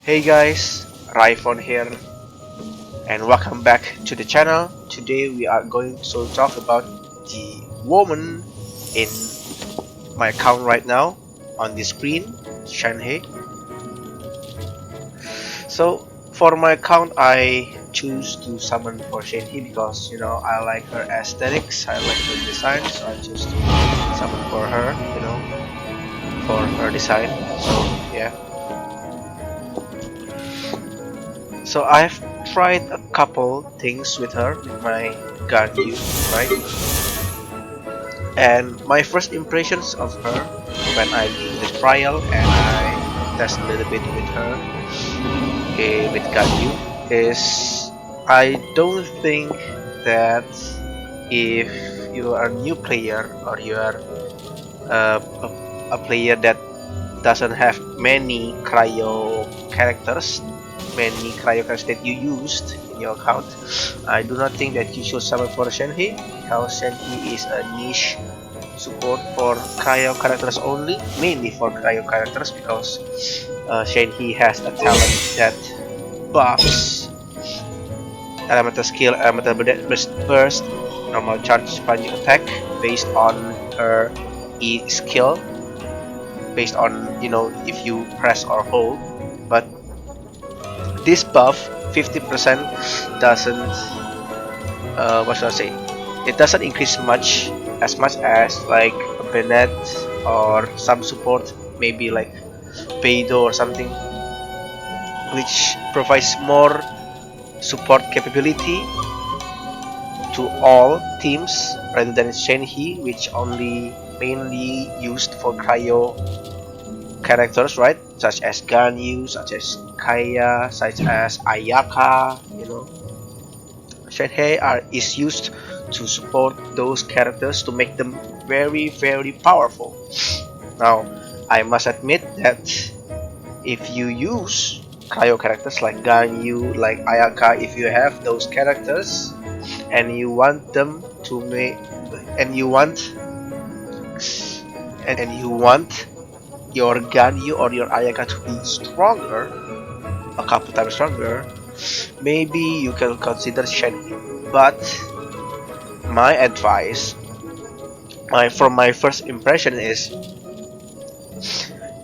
Hey guys, Raifon here and welcome back to the channel. Today we are going to talk about the woman in my account right now on the screen, Shenhe. So for my account I choose to summon for Shenhe because I like her aesthetics, I like her design, so I choose to summon for her, for her design. So yeah. So I've tried a couple things with her, with my Ganyu, right? And my first impressions of her when I did the trial and I test a little bit with her, with Ganyu, is I don't think that if you are a new player or you are a player that doesn't have many cryo characters, that you used in your account, I do not think that you should summon for Shenhe because Shenhe is a niche support for cryo characters only, mainly for cryo characters because Shenhe has a talent that buffs elemental skill, elemental burst, normal charge, punch attack based on her E skill, based on if you press or hold. But this buff 50% doesn't what should I say, it doesn't increase as much as like a Bennett or some support, maybe like Peido or something, which provides more support capability to all teams rather than Shenhe, which only mainly used for cryo characters, right? Such as Ganyu, such as Kaya, such as Ayaka, Shenhe is used to support those characters to make them very very powerful. Now, I must admit that if you use cryo characters like Ganyu, like Ayaka, if you have those characters and you want them to make, and you want your Ganyu or your Ayaka to be stronger, a couple times stronger, maybe you can consider Shenhe. But my advice, from my first impression is,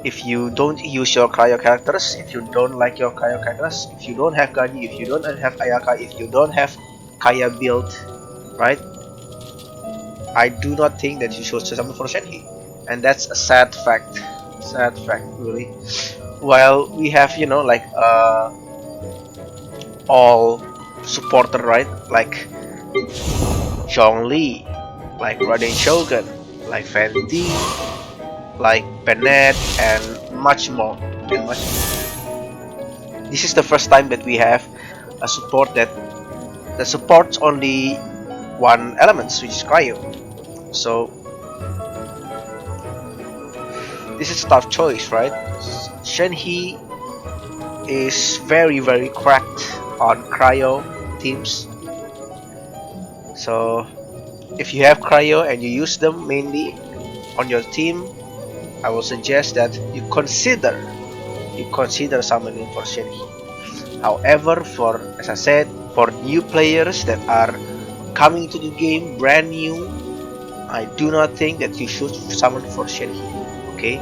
if you don't use your cryo characters, if you don't like your cryo characters, if you don't have Ganyu, if you don't have Ayaka, if you don't have Kaya build, right? I do not think that you should summon for Shenhe, and that's a sad fact. Sad fact, really. While we have, like all supporter, right? Like Zhongli, like Raiden Shogun, like Fenty, like Bennett, and much more. And much more. This is the first time that we have a support that supports only one element, which is cryo. So this is a tough choice, right? Shenhe is very very cracked on cryo teams. So if you have cryo and you use them mainly on your team, I will suggest that you consider summoning for Shenhe. However, as I said, for new players that are coming to the game brand new, I do not think that you should summon for Shenhe, okay?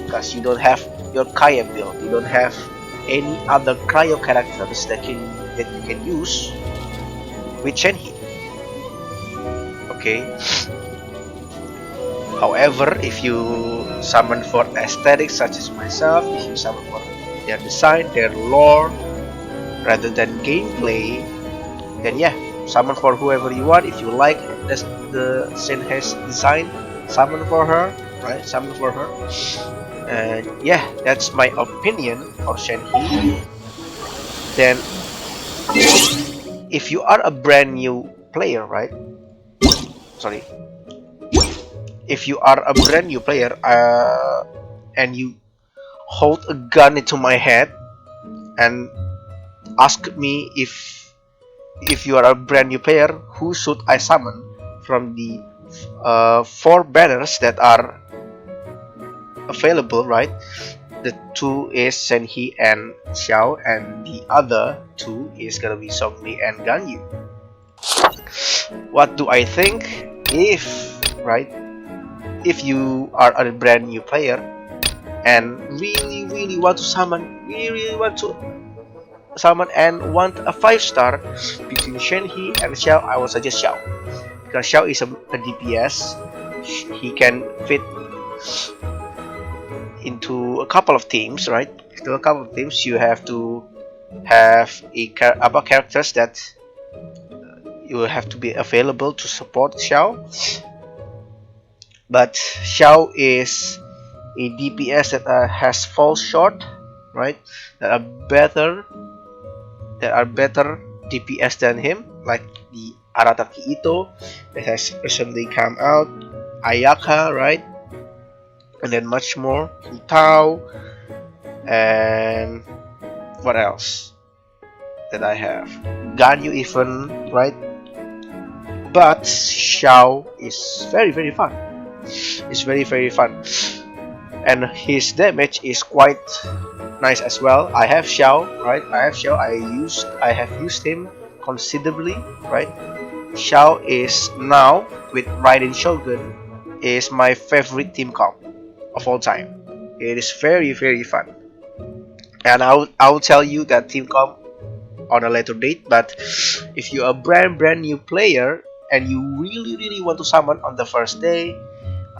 Because you don't have your Kaya build, you don't have any other cryo characters that you can use with Shenhe, okay? However, if you summon for aesthetics such as myself, if you summon for their design, their lore, rather than gameplay, then yeah, summon for whoever you want. If you like the Shenhe's design, summon for her, right? Summon for her. And yeah, that's my opinion for Shenhe. Then, if you are a brand new player, right? Sorry. If you are a brand new player and you hold a gun into my head and ask me if you are a brand new player, who should I summon from the 4 banners that are available, right? the two is Shenhe and Xiao, and the other two is gonna be Zhongli and Ganyu. What do I think? If you are a brand new player and really want to summon, and want a 5-star between Shenhe and Xiao, I will suggest Xiao, because Xiao is a DPS. He can fit into a couple of teams, right? To a couple of teams, you have to have about characters that you have to be available to support Xiao. But Xiao is a DPS that has fall short, right? That are better DPS than him, like the ARATAKI ITTO that has recently come out, Ayaka, right? And then much more, Tao, and what else that I have? Ganyu even, right? But Xiao is very fun. It's very fun, and his damage is quite nice as well. I have Xiao, right? I have used him considerably, right? Xiao is now with Raiden Shogun is my favorite team comp of all time. It is very fun, and I will tell you that team comp on a later date. But if you're a brand new player and you really want to summon on the first day,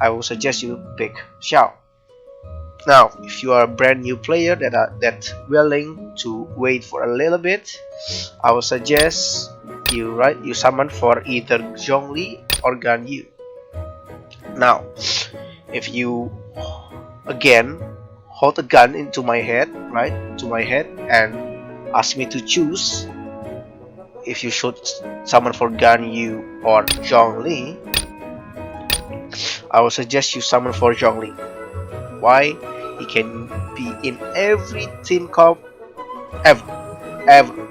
I will suggest you pick Xiao. Now, if you are a brand new player that willing to wait for a little bit, I will suggest you summon for either Zhongli or Ganyu. Now, if you again hold a gun into my head, right, and ask me to choose if you should summon for Ganyu or Zhongli, I will suggest you summon for Zhongli. Why? He can be in every team comp ever,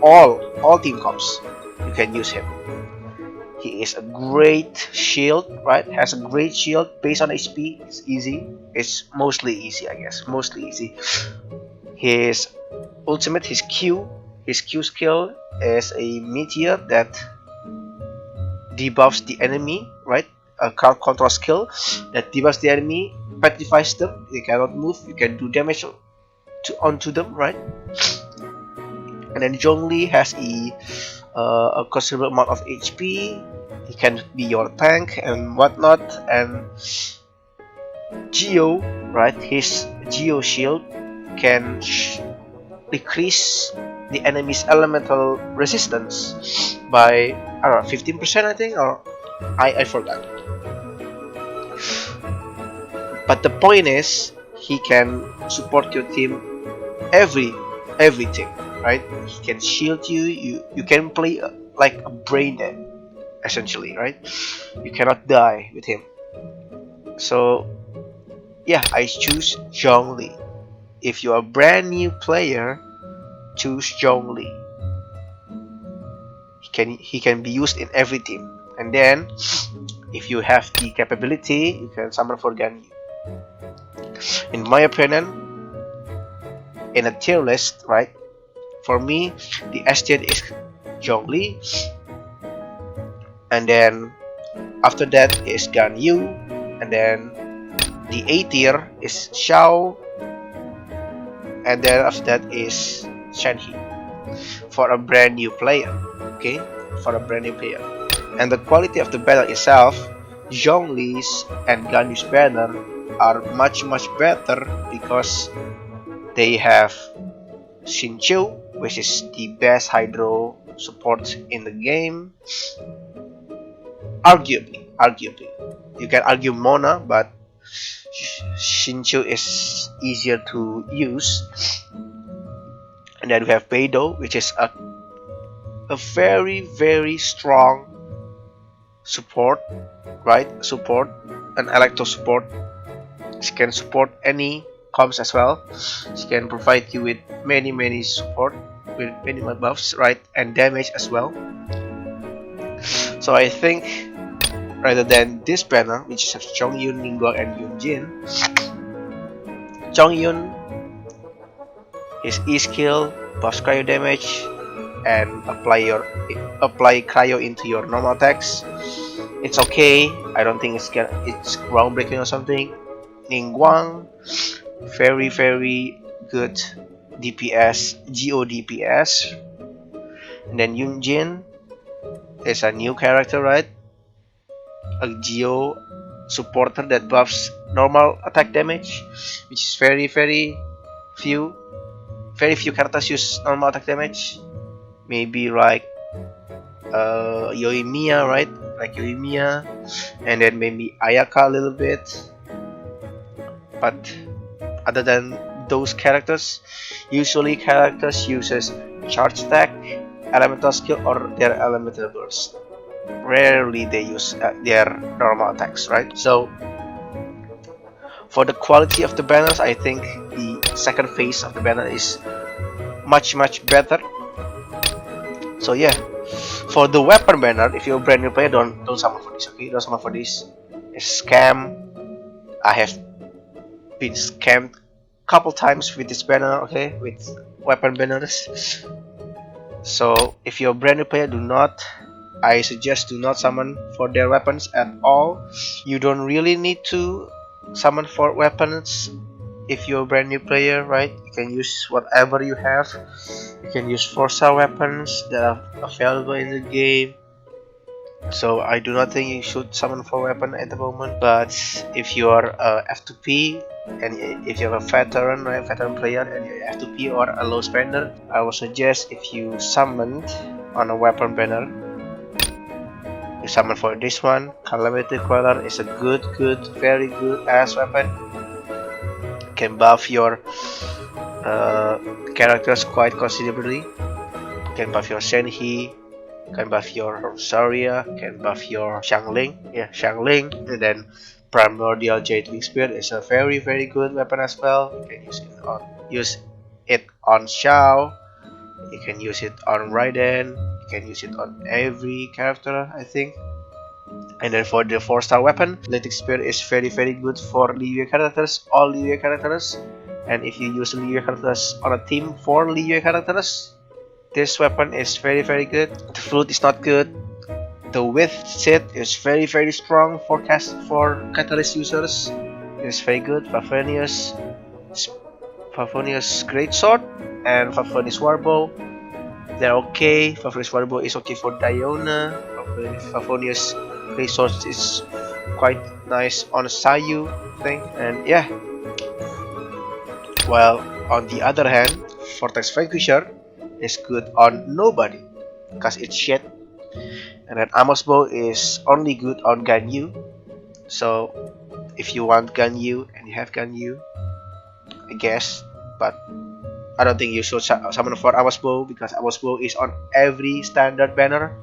all team comps. You can use him. He is a great shield, right? Has a great shield based on HP. It's easy. It's mostly easy, I guess. Mostly easy. His ultimate, his Q skill is a meteor that debuffs the enemy, right? A crowd control skill that debuffs the enemy, petrifies them, they cannot move, you can do damage onto them, right? And then Zhongli has a considerable amount of HP, he can be your tank and whatnot. And Geo, right, his Geo shield can decrease the enemy's elemental resistance by, I don't know, 15%, I think, or I forgot. But the point is, he can support your team everything, right? He can shield you. You can play like a brain dead, essentially, right? You cannot die with him. So yeah, I choose Zhongli. If you're a brand new player, choose Zhongli. He can be used in every team. And then, if you have the capability, you can summon for Ganyu. In my opinion, in a tier list, right? For me, the S tier is Zhongli, and then after that is Ganyu, and then the A tier is Xiao, and then after that is Shenhe. For a brand new player, okay? For a brand new player, and the quality of the battle itself, Zhongli's and Ganyu's banner are much better because they have Xinqiu, which is the best Hydro support in the game. Arguably, you can argue Mona, but Xinqiu is easier to use. And then we have Beidou, which is a very strong support, right? An electro support. She can support any comps as well. She can provide you with many support, with many buffs, right? And damage as well. So I think rather than this banner, which is Chongyun, Ningguang, and Yunjin, Chongyun His E skill buffs cryo damage and apply cryo into your normal attacks. It's okay. I don't think it's groundbreaking or something. Ningguang, very good DPS, GO DPS. And then Yunjin is a new character, right? A Geo supporter that buffs normal attack damage, which is very few. Very few characters use normal attack damage. Maybe like Yoimiya, right? Like Yoimiya, and then maybe Ayaka a little bit. But other than those characters, usually characters uses charge attack, elemental skill, or their elemental burst. Rarely they use their normal attacks, right? So for the quality of the banners, I think the second phase of the banner is much better. So yeah, for the weapon banner, if you're a brand new player, don't summon for this, okay? Don't summon for this. It's scam. I have been scammed couple times with this banner, okay, with weapon banners. So if you're a brand new player, I suggest do not summon for their weapons at all. You don't really need to summon for weapons if you're a brand new player, right? You can use whatever you have. You can use 4-star weapons that are available in the game. So I do not think you should summon for weapon at the moment. But if you are F2P and if you have a veteran, right, veteran player, and you're F2P or a low spender, I would suggest if you summoned on a weapon banner, you summon for this one. Calamity Queller is a very good ass weapon. Can buff your characters quite considerably. Can buff your Shenhe, can buff your Rosaria, can buff your Xiangling, and then Primordial Jade Wing Spear is a very good weapon as well. You can use it on Xiao, you can use it on Raiden, you can use it on every character, I think. And then for the 4-star weapon, Lytic Spear is very good for Liyue characters, all Liyue characters. And if you use Liyue characters on a team for Liyue characters, this weapon is very good. The fruit is not good. The width set is very strong for catalyst users. It's very good. Favonius Greatsword and Favonius Warbow, they're okay. Favonius Warbow is okay for Diona. Favonius Greatsword is quite nice on Sayu, I think. And yeah. While on the other hand, Vortex Vanquisher is good on nobody because it's shit. And then Amos Bow is only good on Ganyu. So if you want Ganyu and you have Ganyu, I guess, but I don't think you should summon for Amos Bow because Amos Bow is on every standard banner.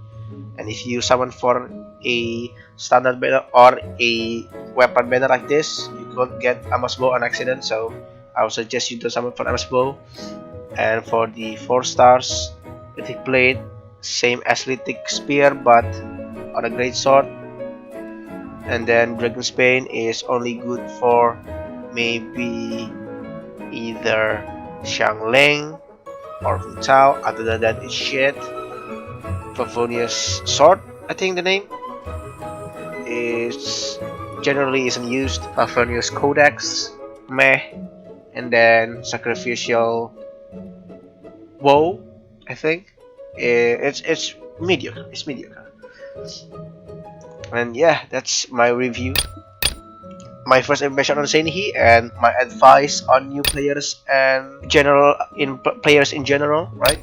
And if you summon for a standard banner or a weapon banner like this, you could get Amos Bow on accident. So I would suggest you to summon for Amos Bow. And for the 4 stars, Lytic Blade, same as Lytic Spear but on a great sword. And then Dragon's Bane is only good for maybe either Xiangling or Fu Tao. Other than that, it's shit. Favonius Sword, I think the name, is generally isn't used. Favonius Codex, meh. And then Sacrificial Woe, I think it's mediocre. It's mediocre. And yeah, that's my review. My first impression on Shenhe and my advice on new players and players in general, right?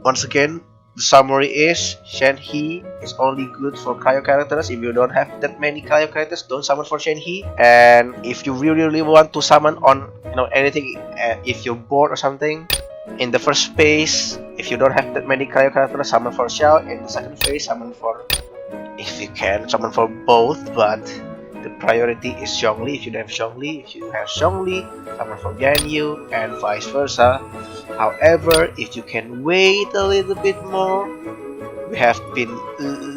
Once again, the summary is Shenhe is only good for cryo characters. If you don't have that many cryo characters, don't summon for Shenhe. And if you really want to summon on anything, if you're bored or something, in the first phase, if you don't have that many cryo characters, summon for Xiao. In the second phase, summon for, if you can, summon for both, but the priority is Zhongli. If you don't have Zhongli, if you have Zhongli, summon for Ganyu, and vice versa. However, if you can wait a little bit more, we have been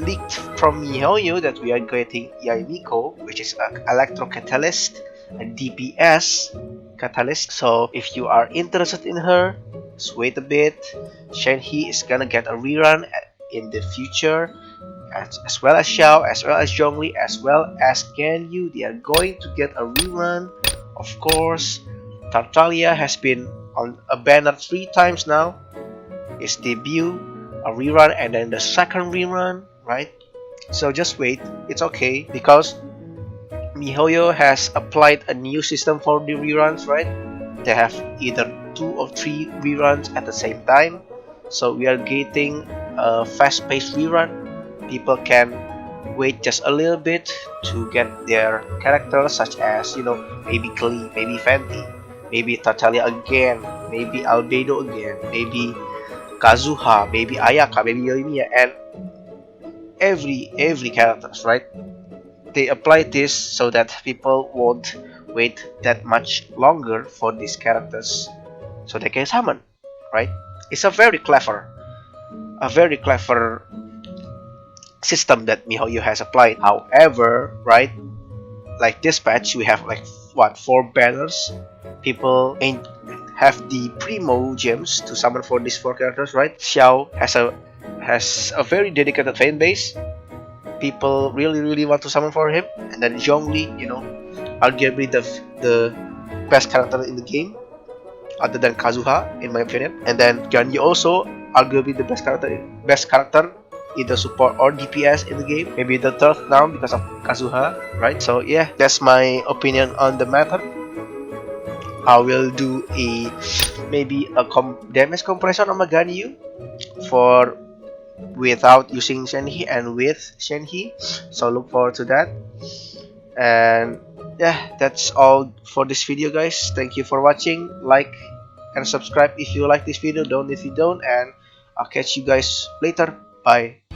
leaked from MiHoYo that we are getting Yaimiko, which is an Electro Catalyst, a DPS, catalyst. So if you are interested in her, just wait a bit. Shenhe is gonna get a rerun in the future, as well as Xiao, as well as Zhongli, as well as Ganyu. They are going to get a rerun. Of course, Tartaglia has been on a banner 3 times now. Its debut, a rerun, and then the second rerun, right? So just wait, it's okay, because MiHoYo has applied a new system for the reruns, right? They have either 2 or 3 reruns at the same time. So we are getting a fast-paced rerun. People can wait just a little bit to get their characters, such as, maybe Klee, maybe Fenty, maybe Tartaglia again, maybe Albedo again, maybe Kazuha, maybe Ayaka, maybe Yoimiya, and every characters, right? They apply this so that people won't wait that much longer for these characters, so they can summon, right? It's a very clever system that MiHoYo has applied. However, right, like this patch, we have like what, 4 banners. People ain't have the primo gems to summon for these 4 characters, right? Xiao has a very dedicated fan base. People really want to summon for him. And then Zhongli, arguably the best character in the game, other than Kazuha, in my opinion. And then Ganyu also arguably the best character, either support or DPS in the game. Maybe the third now because of Kazuha, right? So yeah, that's my opinion on the matter. I will do maybe a damage compression on Ganyu for without using Shenhe and with Shenhe. So look forward to that. And yeah, that's all for this video, guys. Thank you for watching. Like and subscribe if you like this video, don't if you don't, and I'll catch you guys later. Bye.